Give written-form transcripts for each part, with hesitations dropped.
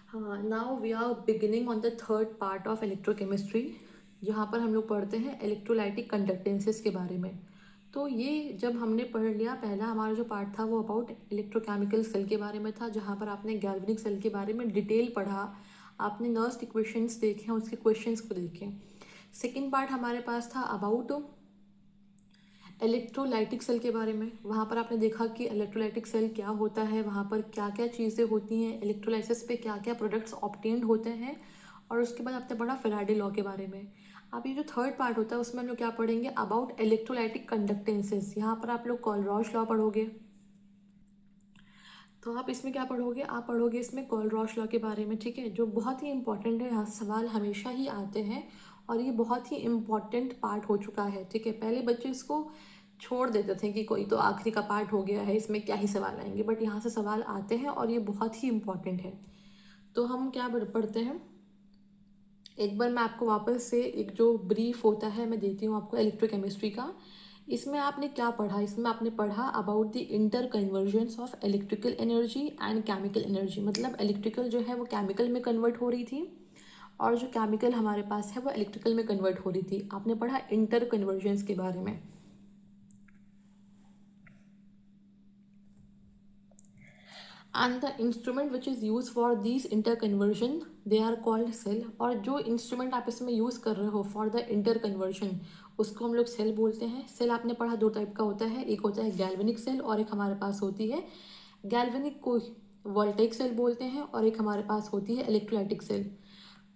Now we are beginning on the third part of electrochemistry, जहाँ पर हम लोग पढ़ते हैं इलेक्ट्रोलाइटिक कंडक्टेंसेस के बारे में। तो ये जब हमने पढ़ लिया, पहला हमारा जो पार्ट था वो अबाउट इलेक्ट्रोकेमिकल सेल के बारे में था, जहाँ पर आपने गैल्वेनिक सेल के बारे में डिटेल पढ़ा, आपने नर्स्ट इक्वेशंस देखे, उसके क्वेश्चंस को देखे। सेकेंड पार्ट हमारे पास था अबाउट इलेक्ट्रोलाइटिक सेल के बारे में। वहाँ पर आपने देखा कि इलेक्ट्रोलाइटिक सेल क्या होता है, वहाँ पर क्या क्या चीज़ें होती हैं, इलेक्ट्रोलाइसिस पे क्या क्या प्रोडक्ट्स ऑब्टेन्ड होते हैं, और उसके बाद आपने पढ़ा फैराडे लॉ के बारे में। अब ये जो थर्ड पार्ट होता है उसमें हम लोग क्या पढ़ेंगे, अबाउट इलेक्ट्रोलाइटिक कंडक्टेंसेस। यहाँ पर आप लोग कोलरॉश लॉ पढ़ोगे। तो आप इसमें क्या पढ़ोगे, आप पढ़ोगे इसमें कोलरॉश लॉ के बारे में, ठीक है, जो बहुत ही इंपॉर्टेंट है। यहाँ से सवाल हमेशा ही आते हैं और ये बहुत ही इम्पॉर्टेंट पार्ट हो चुका है, ठीक है। पहले बच्चे इसको छोड़ देते थे कि कोई तो आखिरी का पार्ट हो गया है, इसमें क्या ही सवाल आएंगे, बट यहाँ से सवाल आते हैं और ये बहुत ही इम्पॉर्टेंट है। तो हम क्या पढ़ते हैं, एक बार मैं आपको वापस से एक जो ब्रीफ होता है मैं देती हूँ आपको इलेक्ट्रोकेमिस्ट्री का। इसमें आपने क्या पढ़ा, इसमें आपने पढ़ा about the inter convergence of electrical energy and chemical energy. मतलब इलेक्ट्रिकल जो है वो केमिकल में कन्वर्ट हो रही थी और जो केमिकल हमारे पास है वो इलेक्ट्रिकल में कन्वर्ट हो रही थी। आपने पढ़ा इंटर कन्वर्जेंस के बारे में। And the instrument which is use for this interconversion they are called cell. और जो इंस्ट्रूमेंट आप इसमें यूज़ कर रहे हो फॉर द इंटर कन्वर्जन, उसको हम लोग सेल बोलते हैं। सेल आपने पढ़ा दो टाइप का होता है, एक होता है गैल्वेनिक सेल और एक हमारे पास होती है गैल्वेनिक को वोल्टेइक सेल बोलते हैं, और एक हमारे पास होती है इलेक्ट्रोलाइटिक सेल।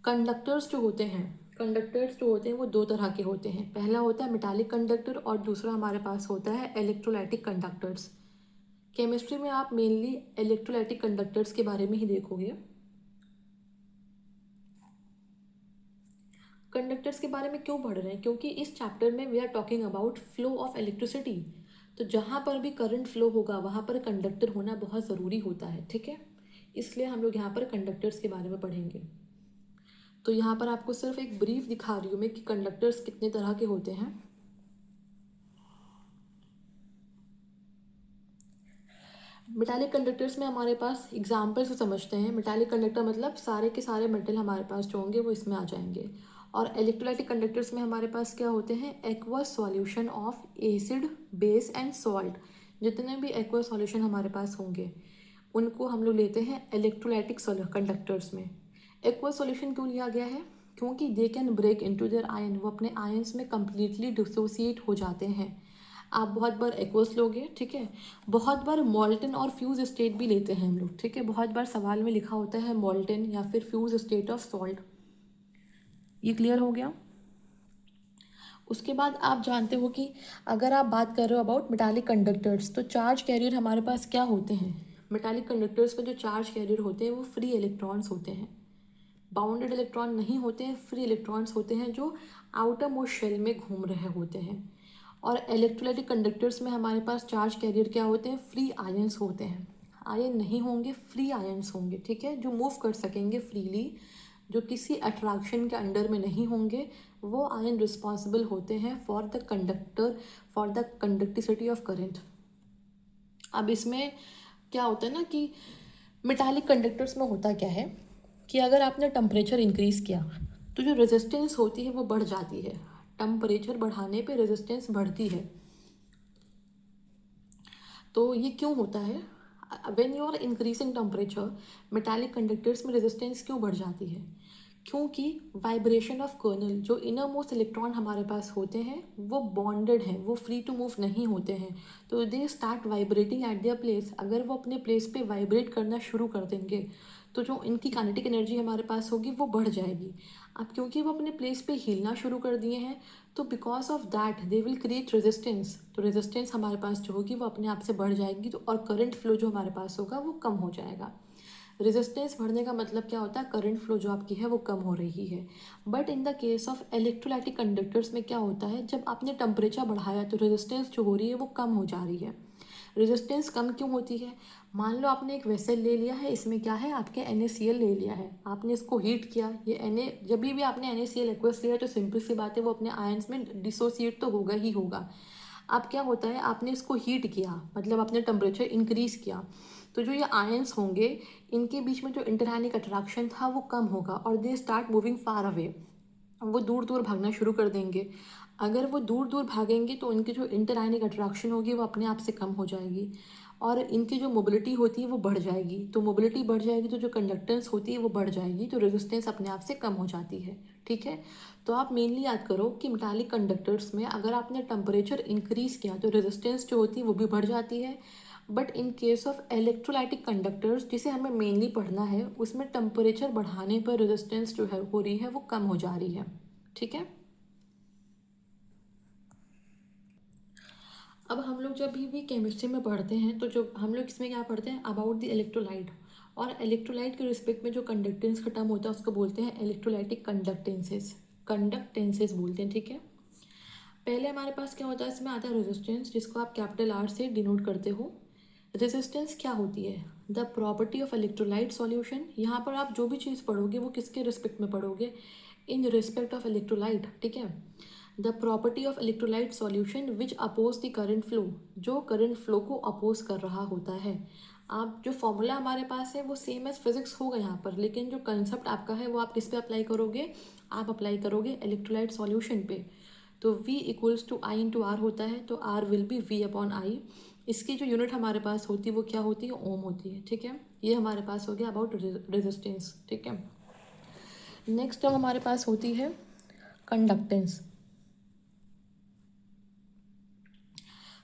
कंडक्टर्स जो होते हैं, कंडक्टर्स जो होते हैं वो दो तरह के होते हैं। पहला होता है मेटालिक कंडक्टर और दूसरा हमारे पास होता है इलेक्ट्रोलाइटिक कंडक्टर्स। केमिस्ट्री में आप मेनली इलेक्ट्रोलाइटिक कंडक्टर्स के बारे में ही देखोगे। कंडक्टर्स के बारे में क्यों पढ़ रहे हैं, क्योंकि इस चैप्टर में we are talking about flow of electricity. तो जहाँ पर भी करंट फ्लो होगा वहाँ पर कंडक्टर होना बहुत ज़रूरी होता है, ठीक है। इसलिए हम लोग यहाँ पर कंडक्टर्स के बारे में पढ़ेंगे। तो यहाँ पर आपको सिर्फ एक ब्रीफ दिखा रही हूँ मैं कि कंडक्टर्स कितने तरह के होते हैं। मेटालिक कंडक्टर्स में हमारे पास एग्जाम्पल से समझते हैं। मेटालिक कंडक्टर मतलब सारे के सारे मेटल हमारे पास जो होंगे वो इसमें आ जाएंगे। और इलेक्ट्रोलाइटिक कंडक्टर्स में हमारे पास क्या होते हैं, aqueous solution of acid, base and salt. जितने भी एक्वस सॉल्यूशन हमारे पास होंगे उनको हम लोग लेते हैं इलेक्ट्रोलाइटिक कंडक्टर्स में। एक्वस सॉल्यूशन क्यों लिया गया है, क्योंकि they can break into their ion, वो अपने आयंस में कम्प्लीटली डिसोसिएट हो जाते हैं। आप बहुत बार एक्वस लोगे, ठीक है, बहुत बार मॉल्टन और फ्यूज स्टेट भी लेते हैं हम लोग, ठीक है। बहुत बार सवाल में लिखा होता है मॉल्टन या फिर फ्यूज स्टेट ऑफ सॉल्ट। ये क्लियर हो गया। उसके बाद आप जानते हो कि अगर आप बात कर रहे हो अबाउट मेटालिक कंडक्टर्स, तो चार्ज कैरियर हमारे पास क्या होते हैं। मेटालिक कंडक्टर्स में जो चार्ज कैरियर होते हैं वो फ्री इलेक्ट्रॉन्स होते हैं, बाउंडेड इलेक्ट्रॉन नहीं होते हैं, फ्री इलेक्ट्रॉन्स होते हैं जो आउटर मोस्ट शेल में घूम रहे होते हैं। और इलेक्ट्रोलाइटिक कंडक्टर्स में हमारे पास चार्ज कैरियर क्या होते हैं, फ्री आयंस होते हैं। आयन नहीं होंगे, फ्री आयंस होंगे, ठीक है, जो मूव कर सकेंगे फ्रीली, जो किसी अट्रैक्शन के अंडर में नहीं होंगे। वो आयन रिस्पॉन्सिबल होते हैं for the conductor, for the conductivity of current. अब इसमें क्या होता है ना कि मेटालिक कंडक्टर्स में होता क्या है कि अगर आपने टेम्परेचर इंक्रीज़ किया तो जो रेजिस्टेंस होती है वो बढ़ जाती है। टेम्परेचर बढ़ाने पे रेजिस्टेंस बढ़ती है। तो ये क्यों होता है, when you are increasing temperature, metallic conductors में रेजिस्टेंस क्यों बढ़ जाती है, क्योंकि वाइब्रेशन ऑफ कर्नल, जो इनर मोस्ट इलेक्ट्रॉन हमारे पास होते हैं वो बॉन्डेड हैं, वो फ्री टू मूव नहीं होते हैं। तो they start vibrating eight their place. अगर वो अपने प्लेस पे वाइब्रेट करना शुरू कर देंगे तो जो इनकी काइनेटिक एनर्जी हमारे पास होगी वो बढ़ जाएगी। अब क्योंकि वो अपने प्लेस पे हिलना शुरू कर दिए हैं तो because of that they will create resistance. तो रेजिस्टेंस हमारे पास जो होगी वो अपने आप से बढ़ जाएगी, तो और करंट फ्लो जो हमारे पास होगा वो कम हो जाएगा। रेजिस्टेंस बढ़ने का मतलब क्या होता है, करंट फ्लो जो आपकी है वो कम हो रही है। But in the case of electrolytic conductors में क्या होता है, जब आपने टेम्परेचर बढ़ाया तो रेजिस्टेंस जो हो रही है वो कम हो जा रही है। रेजिस्टेंस कम क्यों होती है, मान लो आपने एक वेसल ले लिया है, इसमें क्या है आपके NaCl ले लिया है, आपने इसको हीट किया। ये जब भी आपने NaCl एक्वस लिया तो सिंपल सी बात है वो अपने आयंस में डिसोसिएट तो होगा ही होगा। अब क्या होता है, आपने इसको हीट किया, मतलब आपने टेम्परेचर इंक्रीज़ किया, तो जो ये आयंस होंगे इनके बीच में जो इंटरआयनिक अट्रैक्शन था वो कम होगा और they start moving far away, वो दूर दूर भागना शुरू कर देंगे। अगर वो दूर दूर भागेंगे तो उनकी जो इंटरआयनिक अट्रैक्शन होगी वो अपने आप से कम हो जाएगी और इनकी जो मोबिलिटी होती है वो बढ़ जाएगी। तो मोबिलिटी बढ़ जाएगी तो जो कंडक्टेंस होती है वो बढ़ जाएगी, तो रेजिस्टेंस अपने आप से कम हो जाती है। ठीक है, तो आप मेनली याद करो कि मेटालिक कंडक्टर्स में अगर आपने टेम्परेचर इंक्रीज़ किया तो रेजिस्टेंस जो होती है वो भी बढ़ जाती है। But in case of electrolytic conductors जिसे हमें मेनली पढ़ना है, उसमें टेम्परेचर बढ़ाने पर रेजिस्टेंस जो है हो रही है वो कम हो जा रही है। ठीक है, अब हम लोग जब भी केमिस्ट्री में पढ़ते हैं तो जो हम लोग इसमें क्या पढ़ते हैं अबाउट द इलेक्ट्रोलाइट, और इलेक्ट्रोलाइट के रिस्पेक्ट में जो कंडक्टेंस का टर्म होता है उसको बोलते हैं इलेक्ट्रोलाइटिक कंडक्टेंसेस, कंडक्टेंसेस बोलते हैं। ठीक है, पहले हमारे पास क्या होता है, इसमें आता है रेजिस्टेंस जिसको आप कैपिटल आर से डिनोट करते हो। रेजिस्टेंस क्या होती है, the property of electrolyte solution. यहाँ पर आप जो भी चीज़ पढ़ोगे वो किसके रिस्पेक्ट में पढ़ोगे, इन रिस्पेक्ट ऑफ इलेक्ट्रोलाइट। ठीक है, the property of electrolyte solution which oppose the current flow, जो करंट फ्लो को अपोज कर रहा होता है। आप जो फॉर्मूला हमारे पास है वो सेम एज फिजिक्स होगा यहाँ पर, लेकिन जो कंसेप्ट आपका है वो आप किस पे अप्लाई करोगे, आप अप्लाई करोगे इलेक्ट्रोलाइट सॉल्यूशन पे। तो V equals to I into R होता है, तो R will be V upon I. इसकी जो यूनिट हमारे पास होती है वो क्या होती है, ओम होती है। ठीक है, ये हमारे पास हो गया अबाउट रेजिस्टेंस। ठीक है, नेक्स्ट अब हमारे पास होती है कंडक्टेंस।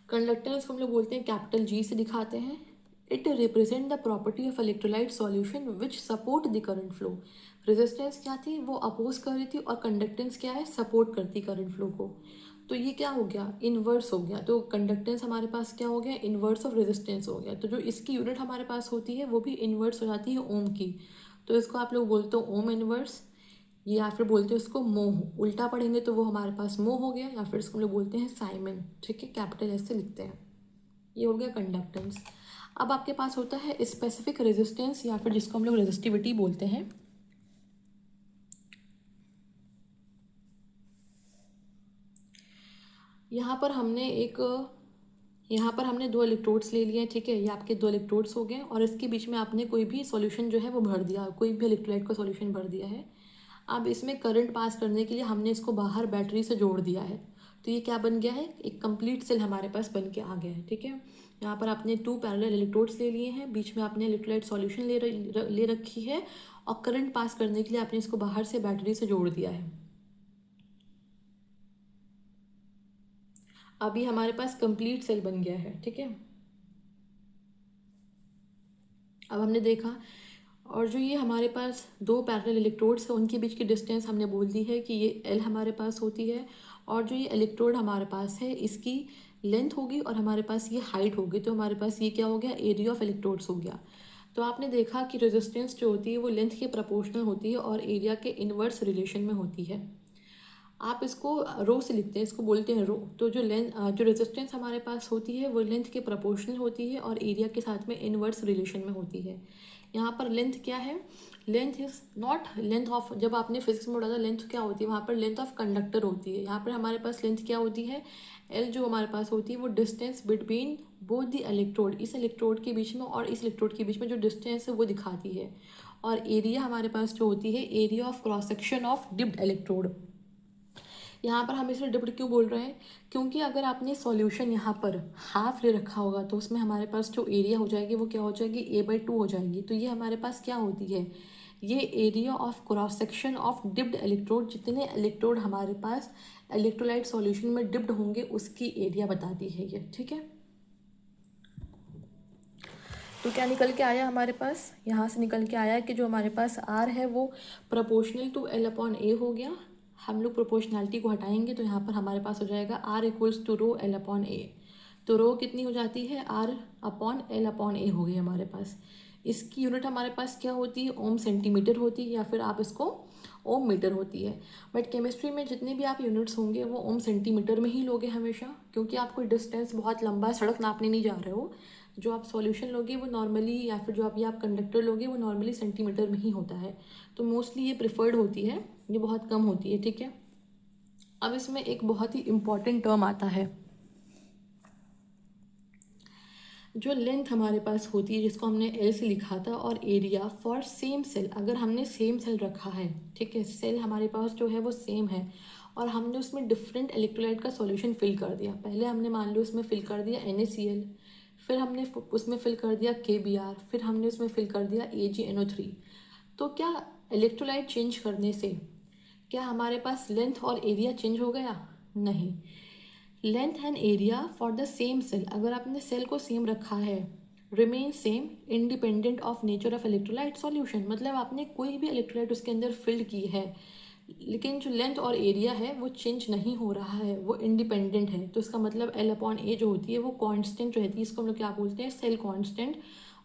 कंडक्टेंस को हम लोग बोलते हैं कैपिटल G से दिखाते हैं। It represent the property of electrolyte solution which support the current flow. Resistance क्या थी, वो अपोज कर रही थी, और कंडक्टेंस क्या है, सपोर्ट करती करंट फ्लो को। तो ये क्या हो गया, इन्वर्स हो गया। तो कंडक्टेंस हमारे पास क्या हो गया, इन्वर्स ऑफ रेजिस्टेंस हो गया। तो जो इसकी यूनिट हमारे पास होती है वो भी इन्वर्स हो जाती है ओम की। तो इसको आप लोग बोलते हो ओम इन्वर्स, या फिर बोलते हैं उसको मोह। उल्टा पढ़ेंगे तो वो हमारे पास मोह हो गया, या फिर इसको हम लोग बोलते हैं साइमन। ठीक है, कैपिटल एस से लिखते हैं। ये हो गया कंडक्टेंस। अब आपके पास होता है स्पेसिफिक रेजिस्टेंस, या फिर जिसको हम लोग रेजिस्टिविटी बोलते हैं। यहाँ पर हमने दो इलेक्ट्रोड्स ले लिए हैं। ठीक है, ये आपके दो इलेक्ट्रोड्स हो गए, और इसके बीच में आपने कोई भी सॉल्यूशन जो है वो भर दिया, कोई भी इलेक्ट्रोलाइट का सॉल्यूशन भर दिया है। अब इसमें करंट पास करने के लिए हमने इसको बाहर बैटरी से जोड़ दिया है। तो ये क्या बन गया है, एक कंप्लीट सेल हमारे पास बन के आ गया है। ठीक है, यहाँ पर आपने 2 पैरेलल इलेक्ट्रोड्स ले लिए हैं, बीच में आपने इलेक्ट्रोलाइट सॉल्यूशन ले रखी है, और करंट पास करने के लिए आपने इसको बाहर से बैटरी से जोड़ दिया है। अभी हमारे पास कंप्लीट सेल बन गया है। ठीक है, अब हमने देखा, और जो ये हमारे पास दो पैरेलल इलेक्ट्रोड्स हैं उनके बीच की डिस्टेंस हमने बोल दी है कि ये L हमारे पास होती है, और जो ये इलेक्ट्रोड हमारे पास है इसकी लेंथ होगी और हमारे पास ये हाइट होगी। तो हमारे पास ये क्या हो गया, एरिया ऑफ इलेक्ट्रोड्स हो गया। तो आपने देखा कि रेजिस्टेंस जो होती है वो लेंथ के प्रोपोर्शनल होती है और एरिया के इनवर्स रिलेशन में होती है। आप इसको रो से लिखते हैं, इसको बोलते हैं रो। तो जो रेजिस्टेंस हमारे पास होती है वो लेंथ के प्रोपोर्शनल होती है और एरिया के साथ में इनवर्स रिलेशन में होती है। यहाँ पर लेंथ क्या है, length is not length of, जब आपने फिजिक्स में पढ़ा था लेंथ क्या होती है, वहाँ पर लेंथ ऑफ कंडक्टर होती है। यहाँ पर हमारे पास लेंथ क्या होती है, एल जो हमारे पास होती है वो distance between both the electrode, इस इलेक्ट्रोड के बीच में और इस इलेक्ट्रोड के बीच में जो डिस्टेंस है वो दिखाती है। और एरिया हमारे पास जो होती है, area of cross section of dipped electrode. यहाँ पर हम इसे डिप्ड क्यों बोल रहे हैं, क्योंकि अगर आपने सॉल्यूशन यहाँ पर हाफ ले रखा होगा तो उसमें हमारे पास जो एरिया हो जाएगी वो क्या हो जाएगी, A/2 हो जाएगी। तो ये हमारे पास क्या होती है, ये area of cross section of dipped electrode, जितने इलेक्ट्रोड हमारे पास इलेक्ट्रोलाइट सॉल्यूशन में डिप्ड होंगे उसकी एरिया बताती है ये। ठीक है, तो क्या निकल के आया हमारे पास, यहाँ से निकल के आया कि जो हमारे पास R है वो प्रोपोर्शनल टू L/A हो गया। हम लोग प्रोपोर्शनैलिटी को हटाएंगे तो यहाँ पर हमारे पास हो जाएगा R equals to row L/A। तो रो कितनी हो जाती है, R/L/A हो गई हमारे पास। इसकी यूनिट हमारे पास क्या होती है, ओम सेंटीमीटर होती है, या फिर आप इसको ओम मीटर होती है। बट केमिस्ट्री में जितने भी आप यूनिट्स होंगे वो ओम सेंटीमीटर में ही लोगे हमेशा, क्योंकि आप कोई डिस्टेंस बहुत लंबा सड़क नापने नहीं जा रहे हो। जो आप सॉल्यूशन लोगे वो नॉर्मली, या फिर जो अभी आप कंडक्टर लोगे वो नॉर्मली सेंटीमीटर में ही होता है। तो मोस्टली ये प्रिफर्ड होती है, ये बहुत कम होती है। ठीक है, अब इसमें एक बहुत ही इम्पॉर्टेंट टर्म आता है जो लेंथ हमारे पास होती है जिसको हमने एल से लिखा था, और एरिया फॉर सेम सेल, अगर हमने सेम सेल रखा है, ठीक है, सेल हमारे पास जो है वो सेम है और हमने उसमें डिफरेंट इलेक्ट्रोलाइट का सॉल्यूशन फिल कर दिया। पहले हमने मान लो उसमें फिल कर दिया NaCl, फिर हमने उसमें फिल कर दिया KBr, फिर हमने उसमें फिल कर दिया AgNO3। तो क्या इलेक्ट्रोलाइट चेंज करने से क्या हमारे पास लेंथ और एरिया चेंज हो गया? नहीं। Length and area for the same cell, अगर आपने सेल को सेम रखा है, remain same independent of nature of electrolyte solution, मतलब आपने कोई भी इलेक्ट्रोलाइट उसके अंदर फिल्ड की है लेकिन जो लेंथ और एरिया है वो चेंज नहीं हो रहा है, वो इंडिपेंडेंट है। तो इसका मतलब L/A जो होती है वो कांस्टेंट रहती है, इसको हम लोग क्या बोलते हैं? Cell constant.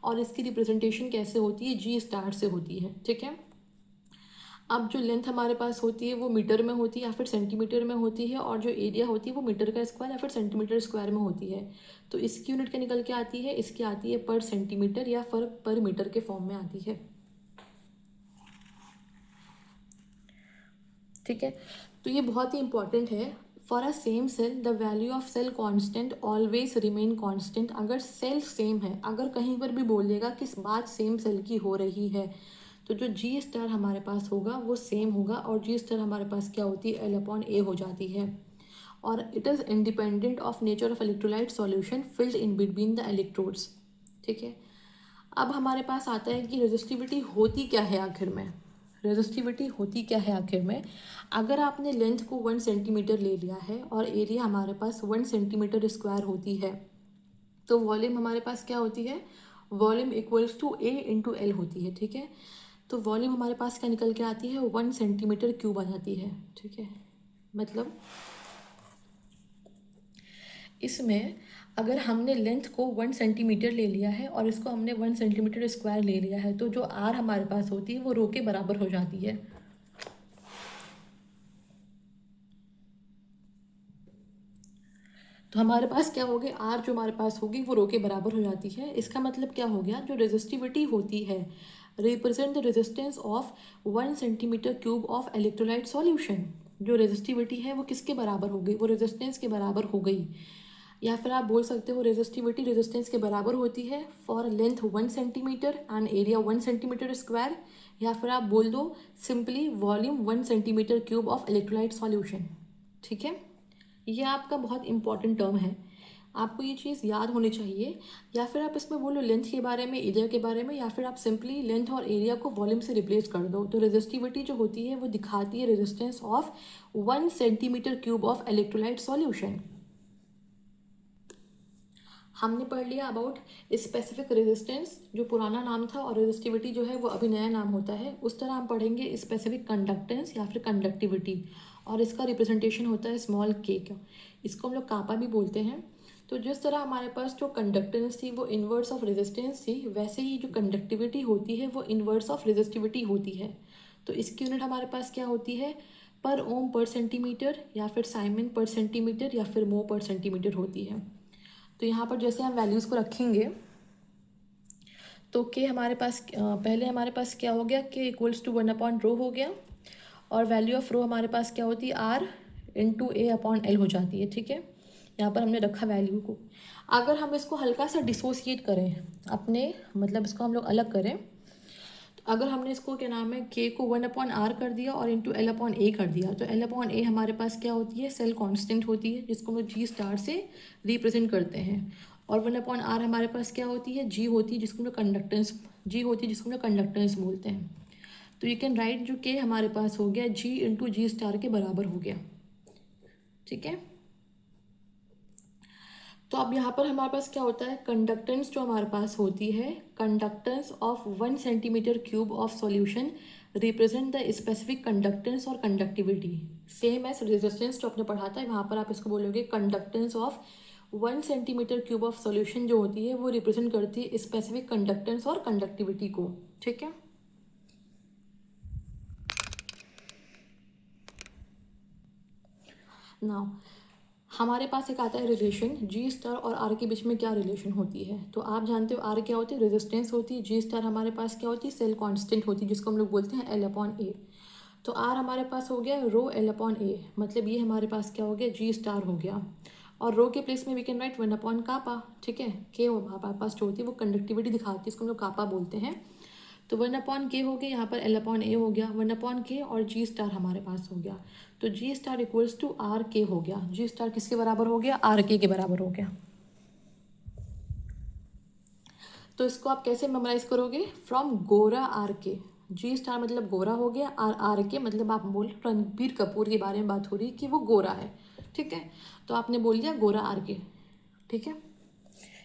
और इसकी रिप्रेजेंटेशन कैसे होती है? G* से होती है, ठीक है। अब जो लेंथ हमारे पास होती है वो मीटर में होती है या फिर सेंटीमीटर में होती है, और जो एरिया होती है वो मीटर का स्क्वायर या फिर सेंटीमीटर स्क्वायर में होती है। तो इसकी यूनिट क्या निकल के आती है? इसकी आती है पर सेंटीमीटर या पर मीटर के फॉर्म में आती है, ठीक है। तो ये बहुत ही इंपॉर्टेंट है। For a same cell the value of cell constant always remain constant. अगर सेल सेम है, अगर कहीं पर भी बोल देगा किस बात सेम सेल की हो रही है, तो जो G* हमारे पास होगा वो सेम होगा, और G* हमारे पास क्या होती है? L/A हो जाती है। और it is independent of nature of electrolyte solution filled in between the electrodes, ठीक है। अब हमारे पास आता है कि रेजिस्टिविटी होती क्या है आखिर में? रेजिस्टिविटी होती क्या है आखिर में? अगर आपने लेंथ को 1 सेंटीमीटर ले लिया है और एरिया हमारे पास 1 सेंटीमीटर स्क्वायर होती है, तो वॉल्यूम हमारे पास क्या होती है? Volume equals to A × L होती है, ठीक है। तो वॉल्यूम हमारे पास क्या निकल के आती है? 1 सेंटीमीटर क्यूब आ जाती है, ठीक है। मतलब इसमें अगर हमने लेंथ को 1 सेंटीमीटर ले लिया है और इसको हमने 1 सेंटीमीटर स्क्वायर ले लिया है, तो जो R हमारे पास होती है वो रो के बराबर हो जाती है। तो हमारे पास क्या हो गया? R जो हमारे पास होगी वो रो के बराबर हो जाती है। इसका मतलब क्या हो गया? जो रेजिस्टिविटी होती है represent the resistance of 1 centimetre cube of electrolyte solution. जो रेजिस्टिविटी है वो किसके बराबर हो गई? वो रेजिस्टेंस के बराबर हो गई। या फिर आप बोल सकते हो रेजिस्टिविटी रेजिस्टेंस के बराबर होती है for length 1 centimetre and area 1 centimetre square. या फिर आप बोल दो simply volume 1 centimetre cube of electrolyte solution, ठीक है। ये आपका बहुत इंपॉर्टेंट टर्म है, आपको ये चीज़ याद होनी चाहिए। या फिर आप इसमें बोलो लेंथ के बारे में, एरिया के बारे में, या फिर आप सिंपली लेंथ और एरिया को वॉल्यूम से रिप्लेस कर दो। तो रेजिस्टिविटी जो होती है वो दिखाती है resistance of 1 centimetre cube of electrolyte solution. हमने पढ़ लिया अबाउट स्पेसिफिक रेजिस्टेंस, जो पुराना नाम था, और रेजिस्टिविटी जो है वो अभी नया नाम होता है। उस तरह हम पढ़ेंगे स्पेसिफिक कंडक्टेंस या फिर कंडक्टिविटी, और इसका रिप्रेजेंटेशन होता है स्मॉल k का। इसको हम लोग कापा भी बोलते हैं। तो जिस तरह हमारे पास जो कंडक्टेंस थी वो इन्वर्स ऑफ रेजिस्टेंस थी, वैसे ही जो कंडक्टिविटी होती है वो इन्वर्स ऑफ रेजिस्टिविटी होती है। तो इसकी यूनिट हमारे पास क्या होती है? पर ओम पर सेंटीमीटर, या फिर साइमन पर सेंटीमीटर, या फिर मो पर सेंटीमीटर होती है। तो यहाँ पर जैसे हम वैल्यूज़ को रखेंगे तो के हमारे पास पहले हमारे पास क्या हो गया? के इक्वल्स टू 1/रो हो गया, और वैल्यू ऑफ रो हमारे पास क्या होती है? R × A/L हो जाती है, ठीक है। यहाँ पर हमने रखा वैल्यू को। अगर हम इसको हल्का सा डिसोसिएट करें अपने, मतलब इसको हम लोग अलग करें, तो अगर हमने इसको क्या नाम है के को 1/R कर दिया और इंटू L/A कर दिया, तो L/A हमारे पास क्या होती है? सेल कांस्टेंट होती है, जिसको हम लोग G* से रिप्रेजेंट करते हैं। और 1/R हमारे पास क्या होती है? G होती है, जिसको हम लोग कंडक्टेंस, G होती है जिसको हम लोग कंडक्टेंस बोलते हैं। तो यू कैन राइट जो के हमारे पास हो गया G × G* के बराबर हो गया, ठीक है। तो अब यहाँ पर हमारे पास क्या होता है? कंडक्टेंस जो हमारे पास होती है, conductance of 1 centimetre cube of solution represent the specific conductance और कंडक्टिविटी। सेम एज रेजिस्टेंस जो आपने पढ़ा था, वहाँ पर आप इसको बोलोगे conductance of 1 centimetre cube of solution जो होती है वो रिप्रेजेंट करती है स्पेसिफिक कंडक्टेंस और कंडक्टिविटी को, ठीक है। नाउ हमारे पास एक आता है रिलेशन G* और R के बीच में क्या रिलेशन होती है। तो आप जानते हो R क्या होती है? रेजिस्टेंस होती है। G* हमारे पास क्या होती है? सेल कांस्टेंट होती है, जिसको हम लोग बोलते हैं L/A। तो R हमारे पास हो गया रो L/A, मतलब ये हमारे पास क्या हो गया? G* हो गया। और रो के प्लेस में वी कैन राइट 1 अपॉन कापा, ठीक है। के हमारे पास जो होती है वो कंडक्टिविटी दिखाती है, इसको हम लोग कापा बोलते हैं। तो 1/k हो गया, यहाँ पर L/A हो गया, 1/k और G स्टार हमारे पास हो गया। तो G star equals to RK हो गया। G स्टार किसके बराबर हो गया? RK के बराबर हो गया। तो इसको आप कैसे मेमोराइज करोगे? फ्रॉम गोरा RK। G स्टार मतलब गोरा हो गया, और RK मतलब आप बोल रणबीर कपूर के बारे में बात हो रही है कि वो गोरा है, ठीक है। तो आपने बोल दिया गोरा RK, ठीक है।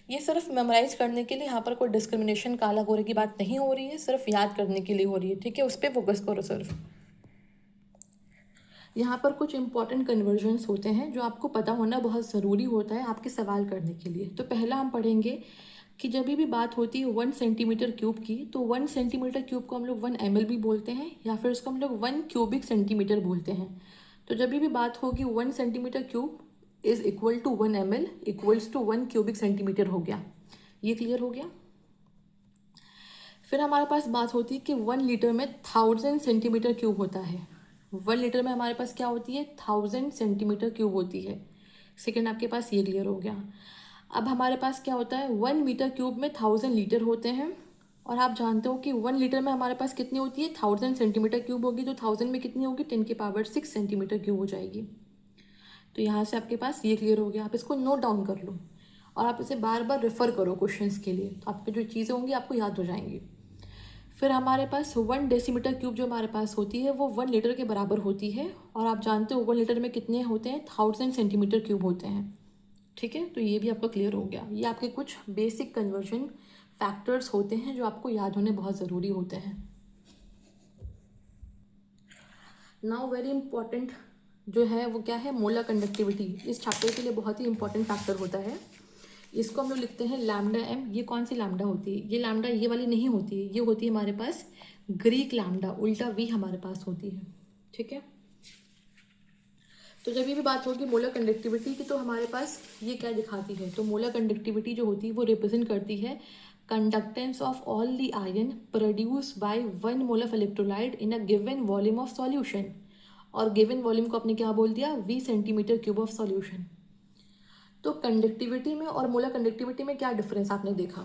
ये सिर्फ मेमोराइज करने के लिए, यहाँ पर कोई डिस्क्रिमिनेशन काला गोरे की बात नहीं हो रही है, सिर्फ याद करने के लिए हो रही है, ठीक है। उस पर फोकस करो सिर्फ। यहाँ पर कुछ इंपॉर्टेंट कन्वर्जन्स होते हैं जो आपको पता होना बहुत ज़रूरी होता है आपके सवाल करने के लिए। तो पहला हम पढ़ेंगे कि जब भी बात होती है 1 सेंटीमीटर क्यूब की, तो 1 सेंटीमीटर क्यूब को हम लोग 1 ml भी बोलते हैं, या फिर उसको हम लोग 1 क्यूबिक सेंटीमीटर बोलते हैं। तो जब भी बात होगी 1 centimetre cube is equal to 1 ml equals to 1 cubic centimetre हो गया। ये क्लियर हो गया। फिर हमारे पास बात होती है कि 1 लीटर में 1000 सेंटीमीटर क्यूब होता है। 1 लीटर में हमारे पास क्या होती है? 1000 सेंटीमीटर क्यूब होती है। सेकेंड आपके पास ये क्लियर हो गया। अब हमारे पास क्या होता है? 1 मीटर क्यूब में 1000 लीटर होते हैं, और आप जानते हो कि 1 लीटर में हमारे पास कितनी होती है? 1000 सेंटीमीटर क्यूब होगी, तो 1000 में कितनी होगी? 10⁶ सेंटीमीटर क्यूब हो जाएगी। तो यहाँ से आपके पास ये क्लियर हो गया। आप इसको नोट डाउन कर लो और आप इसे बार बार रेफर करो क्वेश्चंस के लिए, तो आपकी जो चीज़ें होंगी आपको याद हो जाएंगी। फिर हमारे पास 1 डेसीमीटर क्यूब जो हमारे पास होती है वो 1 लीटर के बराबर होती है, और आप जानते हो 1 लीटर में कितने होते हैं? 1000 सेंटीमीटर क्यूब होते हैं, ठीक है। तो ये भी आपका क्लियर हो गया। ये आपके कुछ बेसिक कन्वर्जन फैक्टर्स होते हैं जो आपको याद होने बहुत ज़रूरी होते हैं। नाउ वेरी इंपॉर्टेंट जो है वो क्या है? Molar conductivity. इस चैप्टर के लिए बहुत ही इंपॉर्टेंट फैक्टर होता है। इसको हम लोग लिखते हैं लैम्डा एम। ये कौन सी लैम्डा होती है? ये लैम्डा ये वाली नहीं होती है, ये होती है हमारे पास ग्रीक लैम्डा, उल्टा वी हमारे पास होती है, ठीक है। तो जब भी बात होगी मोलर कंडक्टिविटी की, तो हमारे पास ये क्या दिखाती है? तो मोलर कंडक्टिविटी जो होती है वो रिप्रेजेंट करती है conductance of all the ion produce by 1 mole of electrolyte in a given volume of solution. और गिवन वॉल्यूम को आपने क्या बोल दिया? V centimetre cube of solution. तो कंडक्टिविटी में और मोलर कंडक्टिविटी में क्या डिफरेंस आपने देखा?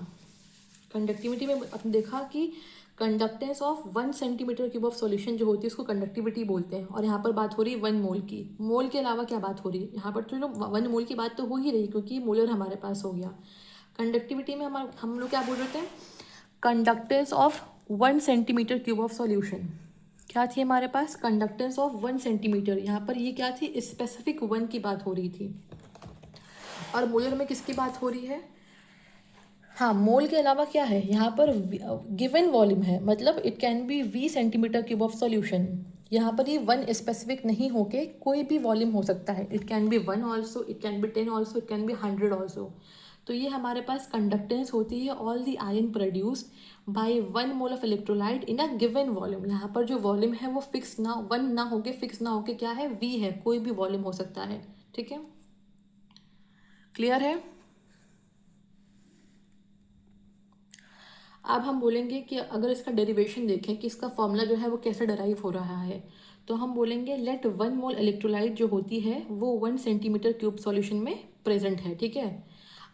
कंडक्टिविटी में आपने देखा कि conductance of 1 centimetre cube of solution जो होती है उसको कंडक्टिविटी बोलते हैं, और यहाँ पर बात हो रही है 1 मोल की। मोल के अलावा क्या बात हो रही है यहाँ पर? तो चलो 1 मोल की बात तो हो ही रही, क्योंकि मोलर हमारे पास हो गया। कंडक्टिविटी में हम लोग क्या बोल रहे थे? Conductance of 1 centimetre cube of solution क्या थी हमारे पास? Conductance of 1 centimetre. यहाँ पर ये क्या थी? स्पेसिफिक 1 की बात हो रही थी। और मोलर में किसकी बात हो रही है? हाँ, मोल के अलावा क्या है यहाँ पर? गिवन वॉल्यूम है, मतलब it can be V centimetre cube of solution. यहाँ पर ये 1 स्पेसिफिक नहीं होके कोई भी वॉल्यूम हो सकता है। It can be 1 also, it can be 10 also, it can be 100 also. तो ये हमारे पास कंडक्टेंस होती है all the ion produced by 1 mole of electrolyte in a given volume. यहाँ पर जो वॉल्यूम है वो फिक्स ना, 1 ना होके, फिक्स ना होके क्या है? V है, कोई भी वॉल्यूम हो सकता है, ठीक है। क्लियर है? अब हम बोलेंगे कि अगर इसका डेरिवेशन देखें कि इसका फॉर्मूला जो है वो कैसे डराइव हो रहा है, तो हम बोलेंगे लेट 1 मोल इलेक्ट्रोलाइट जो होती है वो 1 सेंटीमीटर क्यूब सॉल्यूशन में प्रेजेंट है, ठीक है।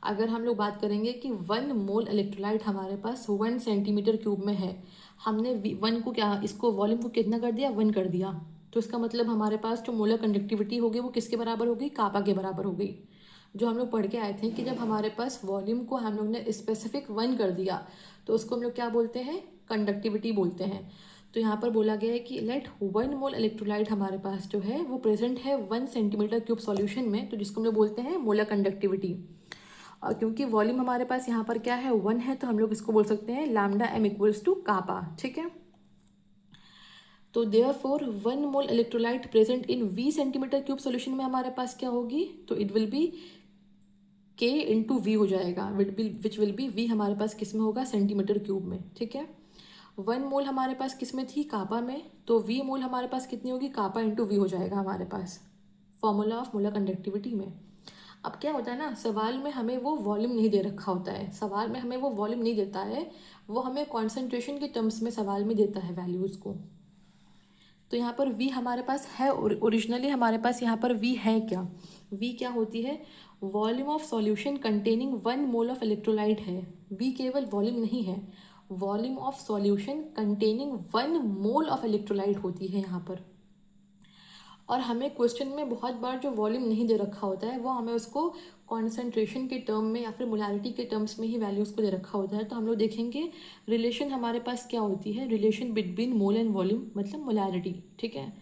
अगर हम लोग बात करेंगे कि 1 मोल इलेक्ट्रोलाइट हमारे पास 1 सेंटीमीटर क्यूब में है, हमने 1 को क्या, इसको वॉल्यूम को कितना कर दिया? 1 कर दिया। तो इसका मतलब हमारे पास जो मोलर कंडक्टिविटी होगी वो किसके बराबर होगी? कापा के बराबर हो गई। जो हम लोग पढ़ के आए थे कि जब हमारे पास वॉल्यूम को हम लोग ने स्पेसिफिक 1 कर दिया तो उसको हम लोग क्या बोलते हैं? कंडक्टिविटी बोलते हैं। तो यहाँ पर बोला गया है कि लेट 1 मोल इलेक्ट्रोलाइट हमारे पास जो है वो प्रेजेंट है 1 सेंटीमीटर क्यूब सॉल्यूशन में, तो जिसको हम लोग बोलते हैं मोलर कंडक्टिविटी। और क्योंकि वॉल्यूम हमारे पास यहाँ पर क्या है? 1 है, तो हम लोग इसको बोल सकते हैं lambda M equals to kappa, ठीक है। तो therefore 1 mole electrolyte present in V centimetre cube solution में हमारे पास क्या होगी? तो it will be K into V हो जाएगा, विच विल बी V हमारे पास किस में होगा? सेंटीमीटर क्यूब में, ठीक है। 1 मोल हमारे पास किस में थी? कापा में। तो V मोल हमारे पास कितनी होगी? कापा इंटू वी हो जाएगा हमारे पास, फॉर्मूला ऑफ मोलर कंडक्टिविटी में। अब क्या होता है ना, सवाल में हमें वो वॉल्यूम नहीं दे रखा होता है, सवाल में हमें वो वॉल्यूम नहीं देता है, वो हमें कॉन्सेंट्रेशन के टर्म्स में सवाल में देता है वैल्यूज़ को। तो यहाँ पर वी हमारे पास है, ओरिजिनली हमारे पास यहाँ पर वी है क्या, वी क्या होती है, volume of solution containing 1 mole of electrolyte है। वी केवल वॉल्यूम नहीं है, volume of solution containing 1 mole of electrolyte होती है यहाँ पर। और हमें क्वेश्चन में बहुत बार जो वॉल्यूम नहीं दे रखा होता है वो हमें उसको कॉन्सेंट्रेशन के टर्म में या फिर मोलारिटी के टर्म्स में ही वैल्यूज़ को दे रखा होता है। तो हम लोग देखेंगे रिलेशन हमारे पास क्या होती है, relation between mole and volume मतलब मोलारिटी। ठीक है,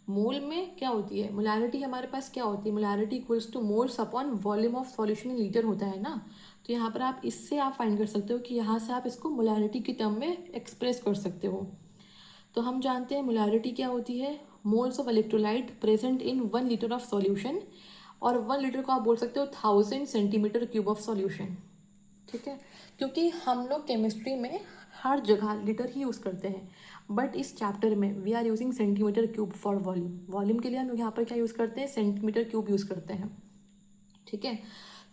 मोल में क्या होती है, मोलारिटी हमारे पास क्या होती है, molarity equals two moles upon volume of solution in litre होता है ना। तो यहाँ पर आप इससे आप फाइंड कर सकते हो कि यहाँ से आप इसको मोलारिटी के टर्म में एक्सप्रेस कर सकते हो। तो हम जानते हैं मोलारिटी क्या होती है, moles of electrolyte present in 1 litre of solution, और 1 लीटर को आप बोल सकते हो 1000 सेंटीमीटर क्यूब ऑफ सॉल्यूशन। ठीक है, क्योंकि हम लोग केमिस्ट्री में हर जगह लीटर ही यूज़ करते हैं, बट इस चैप्टर में we are using centimetre cube for volume. Volume के लिए हम लोग यहाँ पर क्या यूज़ करते हैं, सेंटीमीटर क्यूब यूज़ करते हैं। ठीक है,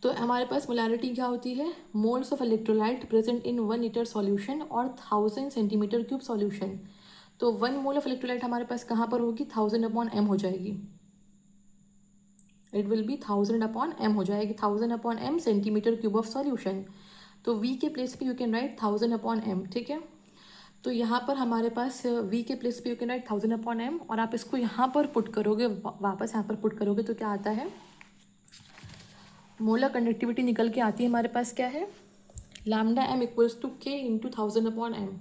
तो हमारे पास मोलारिटी क्या होती है, moles of electrolyte present in 1 litre solution और 1000 सेंटीमीटर क्यूब सॉल्यूशन। तो 1 मोल ऑफ इलेक्ट्रोलाइट हमारे पास कहाँ पर होगी, 1000 अपॉन एम हो जाएगी, it will be 1000 upon M हो जाएगी, 1000 upon M centimetre cube of solution. तो v के प्लेस पे you can write 1000 upon M. ठीक है, तो यहाँ पर हमारे पास v के प्लेस पे you can write 1000 upon M, और आप इसको यहाँ पर पुट करोगे, वापस यहाँ पर पुट करोगे तो क्या आता है, मोलर कंडक्टिविटी निकल के आती है हमारे पास क्या है, lambda M equals to K into 1000 upon M.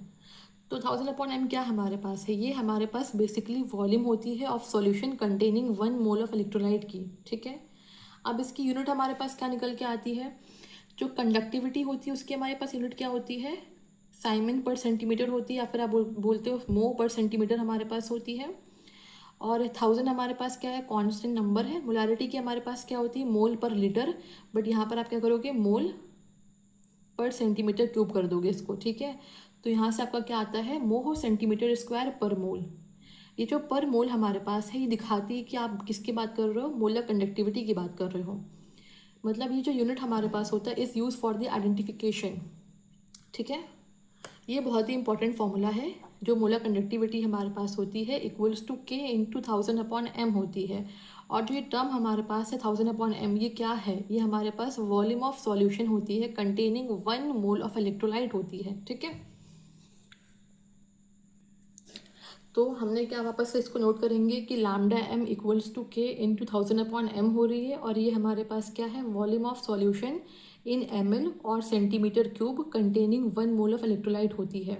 तो 1000 अपॉन एम क्या हमारे पास है, ये हमारे पास बेसिकली वॉल्यूम होती है of solution containing 1 mole of electrolyte की। ठीक है, अब इसकी यूनिट हमारे पास क्या निकल के आती है, जो कंडक्टिविटी होती है उसकी हमारे पास यूनिट क्या होती है, साइमन पर सेंटीमीटर होती है, या फिर आप बोलते हो मो पर सेंटीमीटर हमारे पास होती है। और 1000 हमारे पास क्या है, कांस्टेंट नंबर है। मोलारिटी की हमारे पास क्या होती है, मोल पर लीटर, बट यहाँ पर आप क्या करोगे, मोल पर सेंटीमीटर क्यूब कर दोगे इसको। ठीक है, तो यहाँ से आपका क्या आता है, मोह सेंटीमीटर स्क्वायर पर मोल। ये जो पर मोल हमारे पास है ये दिखाती है कि आप किसकी बात कर रहे हो, मोलर कंडक्टिविटी की बात कर रहे हो। मतलब ये जो यूनिट हमारे पास होता है is use for the identification. ठीक है, ये बहुत ही इंपॉर्टेंट फॉर्मूला है। जो मोलर कंडक्टिविटी हमारे पास होती है equals to K into 1000 upon M होती है, और जो ये टर्म हमारे पास है 1000 अपॉन एम, ये क्या है, ये हमारे पास वॉल्यूम ऑफ सॉल्यूशन होती है कंटेनिंग 1 मोल ऑफ इलेक्ट्रोलाइट होती है। ठीक है, तो हमने क्या वापस से इसको नोट करेंगे कि lambda M equals to K into 1000 upon M हो रही है, और ये हमारे पास क्या है, volume of solution in M L और centimetre cube containing 1 mole of electrolyte होती है।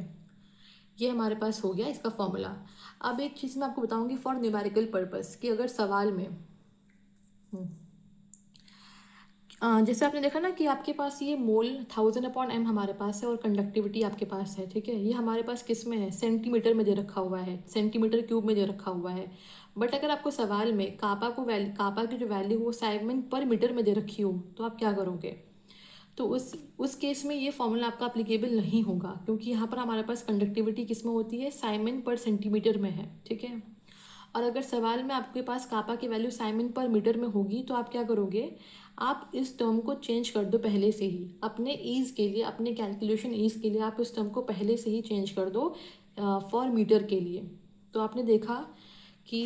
ये हमारे पास हो गया इसका फॉर्मूला। अब एक चीज़ मैं आपको बताऊंगी फॉर न्यूमेरिकल पर्पस, कि अगर सवाल में जैसे आपने देखा ना कि आपके पास ये मोल 1000 अपॉन एम हमारे पास है और कंडक्टिविटी आपके पास है। ठीक है, ये हमारे पास किस में है, सेंटीमीटर में दे रखा हुआ है, सेंटीमीटर क्यूब में दे रखा हुआ है। बट अगर आपको सवाल में कापा की जो वैल्यू हो साइमन पर मीटर में दे रखी हो, तो आप क्या करोगे, तो उस केस में ये फॉर्मूला आपका अप्लीकेबल नहीं होगा, क्योंकि यहाँ पर हमारे पास कंडक्टिविटी किस में होती है, साइमन पर सेंटीमीटर में है। ठीक है, और अगर सवाल में आपके पास कापा की वैल्यू साइमन पर मीटर में होगी, तो आप क्या करोगे, आप इस टर्म को चेंज कर दो पहले से ही, अपने ईज़ के लिए, अपने कैलकुलेशन ईज़ के लिए आप इस टर्म को पहले से ही चेंज कर दो फॉर मीटर के लिए। तो आपने देखा कि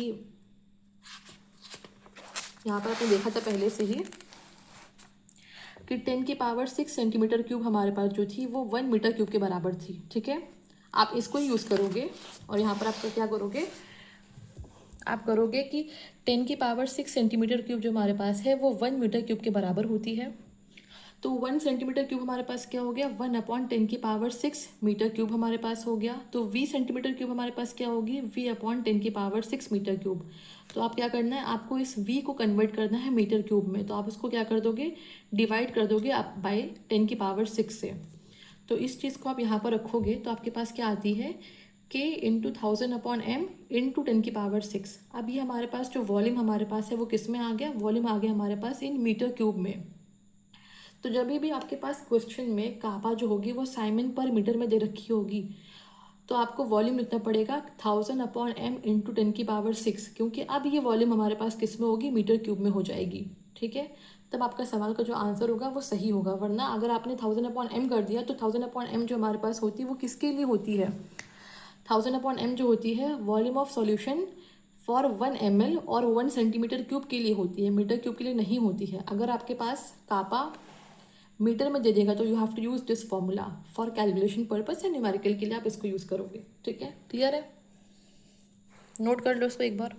यहाँ पर आपने देखा था पहले से ही कि 10 की पावर 6 सेंटीमीटर क्यूब हमारे पास जो थी वो 1 मीटर क्यूब के बराबर थी। ठीक है, आप इसको ही यूज़ करोगे, और यहाँ पर आप क्या करोगे, आप करोगे कि 10 की पावर 6 सेंटीमीटर क्यूब जो हमारे पास है वो 1 मीटर क्यूब के बराबर होती है। तो 1 सेंटीमीटर क्यूब हमारे पास क्या हो गया, 1 अपॉन 10 की पावर 6 मीटर क्यूब हमारे पास हो गया। तो v सेंटीमीटर क्यूब हमारे पास क्या होगी, v अपॉन 10 की पावर 6 मीटर क्यूब। तो आप क्या करना है, आपको इस v को कन्वर्ट करना है मीटर क्यूब में, तो आप इसको क्या कर दोगे, डिवाइड कर दोगे आप बाई 10 की पावर 6 से। तो इस चीज़ को आप यहाँ पर रखोगे तो आपके पास क्या आती है, k into 1000 upon M into 10 की पावर 6। अब ये हमारे पास जो वॉल्यूम हमारे पास है वो किस में आ गया, वॉल्यूम आ गया हमारे पास इन मीटर क्यूब में। तो जब भी आपके पास क्वेश्चन में कापा जो होगी वो साइमन पर मीटर में दे रखी होगी, तो आपको वॉल्यूम लिखना पड़ेगा 1000 अपॉन एम इंटू 10 की पावर 6, क्योंकि अब ये वॉल्यूम हमारे पास किस में होगी, मीटर क्यूब में हो जाएगी। ठीक है, तब आपका सवाल का जो आंसर होगा वो सही होगा। वरना अगर आपने 1000 अपॉन एम कर दिया तो 1000 अपॉन एम जो हमारे पास होती है वो किसके लिए होती है, 1000/m जो होती है volume of solution for 1 ml और 1 cm³ के लिए होती है, मीटर क्यूब के लिए नहीं होती है। अगर आपके पास कापा मीटर में दे देगा तो you have to use this formula for calculation purpose या न्यूमेरिकल के लिए आप इसको यूज़ करोगे। ठीक है, क्लियर है, नोट कर लो इसको एक बार।